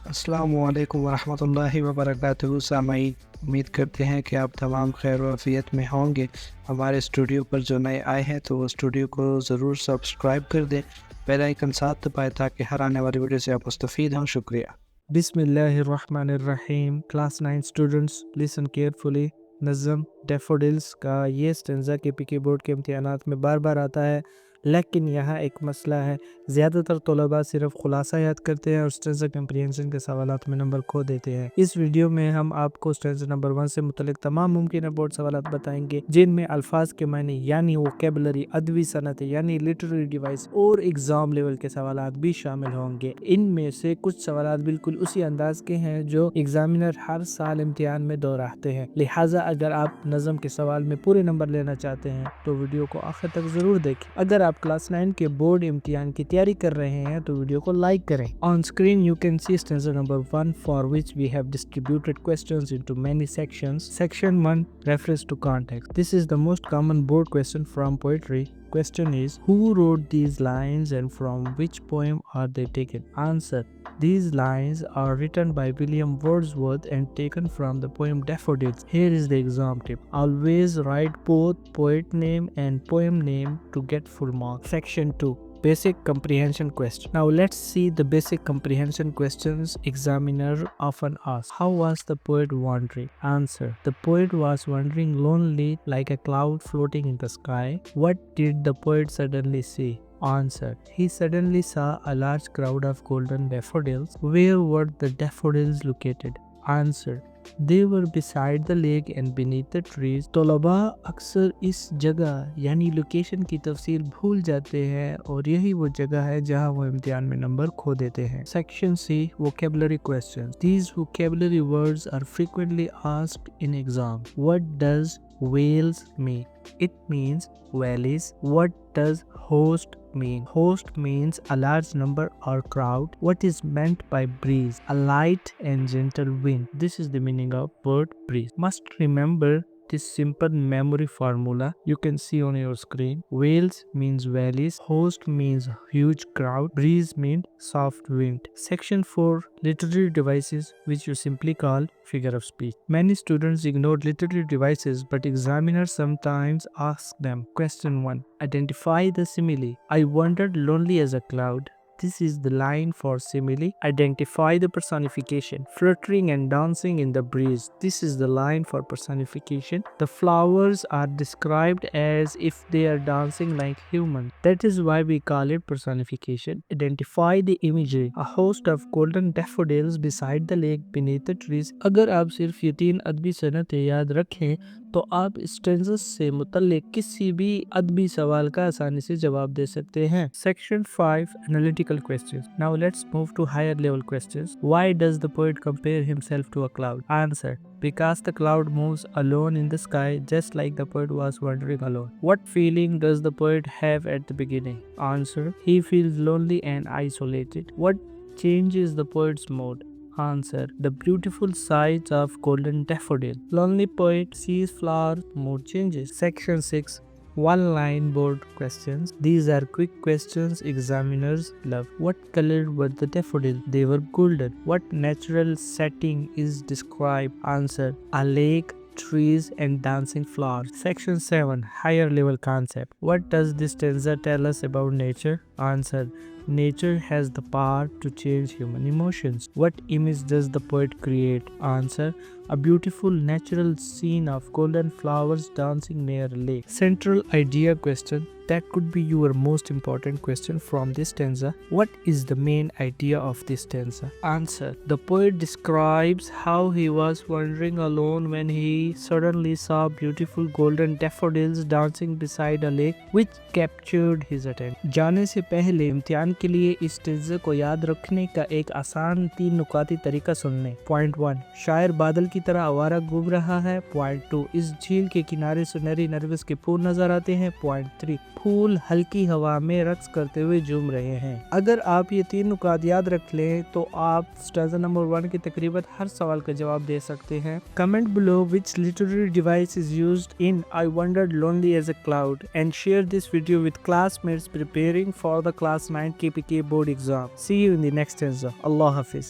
अस्सलामुअलैकुम वरहमतुल्लाहि वबरकातुहू। सामाईन, उम्मीद करते हैं कि आप तमाम खैर व आफियत में होंगे। हमारे स्टूडियो पर जो नए आए हैं तो वो स्टूडियो को ज़रूर सब्सक्राइब कर दें, बेल आइकन साथ दबाएं ताकि हर आने वाली वीडियो से आप मुस्तफ़ीद हों। शुक्रिया। बिस्मिल्लाहिर्रहमानिर्रहीम। Class 9 students listen carefully. नज़म डैफोडिल्स का ये स्टेंजा केपीके बोर्ड के इम्तिहानात में बार बार आता है, लेकिन यहाँ एक मसला है। ज़्यादातर तलबा सिर्फ खुलासा याद करते हैं और स्टेंजा कंप्रीहेंशन के सवालात में नंबर खो देते हैं। इस वीडियो में हम आपको स्टेंजा नंबर 1 से मुतल्लिक तमाम मुमकिन बोर्ड सवालात बताएंगे, जिनमें अल्फाज के मायने यानी वोकेबलरी, अदबी सनत यानी लिटरेरी डिवाइस और एग्ज़ाम लेवल के सवालात भी शामिल होंगे। इनमें से कुछ सवालात बिल्कुल उसी अंदाज के हैं जो एग्जामिनर हर साल इम्तिहान में दोहराते हैं। लिहाजा अगर आप नज़म के सवाल में पूरे नंबर लेना चाहते हैं तो वीडियो को आखिर तक जरूर देखें। अगर आप क्लास 9 के बोर्ड इम्तिहान की तैयारी कर रहे हैं तो वीडियो को लाइक करें। On screen you can see stanza number 1 for which we have distributed questions into many sections. Section 1 refers to context. This is the most common board question from poetry. Question is, who wrote these lines and from which poem are they taken? Answer: these lines are written by William Wordsworth and taken from the poem Daffodils. Here is the exam tip. Always write both poet name and poem name to get full marks. Section 2. Basic comprehension question. Now let's see the basic comprehension questions examiner often asks. How was the poet wandering? Answer: the poet was wandering lonely like a cloud floating in the sky. What did the poet suddenly see? Answer: he suddenly saw a large crowd of golden daffodils. Where were the daffodils located? Answer: they were beside the lake and beneath the trees. तलबा अक्सर इस जगह यानी location की तफसील भूल जाते हैं और यही वो जगह है जहां वो इम्तिहान में नंबर खो देते हैं। Section C vocabulary questions. These vocabulary words are frequently asked in exam. What does whales mean? It means valleys. What does host mean? Host means a large number or crowd. What is meant by breeze? A light and gentle wind. This is the meaning of word breeze. Must remember this simple memory formula you can see on your screen. Whales means valleys, host means huge crowd, breeze means soft wind. Section 4 literary devices, which you simply call figure of speech. Many students ignore literary devices, but examiners sometimes ask them. Question 1. Identify the simile. I wandered lonely as a cloud. This is the line for simile. Identify the personification. Fluttering and dancing in the breeze. This is the line for personification. The flowers are described as if they are dancing like humans. That is why we call it personification. Identify the imagery. A host of golden daffodils beside the lake beneath the trees. अगर आप सिर्फ ये 3 अदबी सनतें याद रखें तो आप stanzas से मुतल्लिक किसी भी अदबी सवाल का आसानी से जवाब दे सकते हैं। Section 5 Analytical questions. Now let's move to higher level questions. Why does the poet compare himself to a cloud? Answer: because the cloud moves alone in the sky just like the poet was wandering alone. What feeling does the poet have at the beginning? Answer: he feels lonely and isolated. What changes the poet's mood? Answer: the beautiful sight of golden daffodil. Lonely poet sees flowers, mood changes. Section 6 one line board questions. These are quick questions examiners love. What color were the daffodils? They were golden. What natural setting is described? Answer: a lake, trees and dancing flowers. Section 7 higher level concept. What does this stanza tell us about nature? Answer: nature has the power to change human emotions. What image does the poet create? Answer: a beautiful natural scene of golden flowers dancing near a lake. Central idea question. That could be your most important question from this stanza. What is the main idea of this stanza? Answer: the poet describes how he was wandering alone when he suddenly saw beautiful golden daffodils dancing beside a lake which captured his attention. जाने से पहले इम्तिहान के लिए इस stanza को याद रखने का एक आसान 3 नुकाती तरीका सुन लें। Point 1. शायर बादल की तरह आवारा घूम रहा है। Point 2. इस झील के किनारे सुनहरी नरगिस के फूल नजर आते हैं। Point 3. फूल हल्की हवा में रक्स करते हुए झूम रहे हैं। अगर आप ये 3 नुकात याद रख लें तो आप स्टेंजा नंबर 1 के तकरीबन हर सवाल का जवाब दे सकते हैं। Comment below which literary device is used in I Wandered Lonely as a Cloud and share this video with classmates preparing for the class 9 KPK board exam. See you in the next stanza. Allah Hafiz.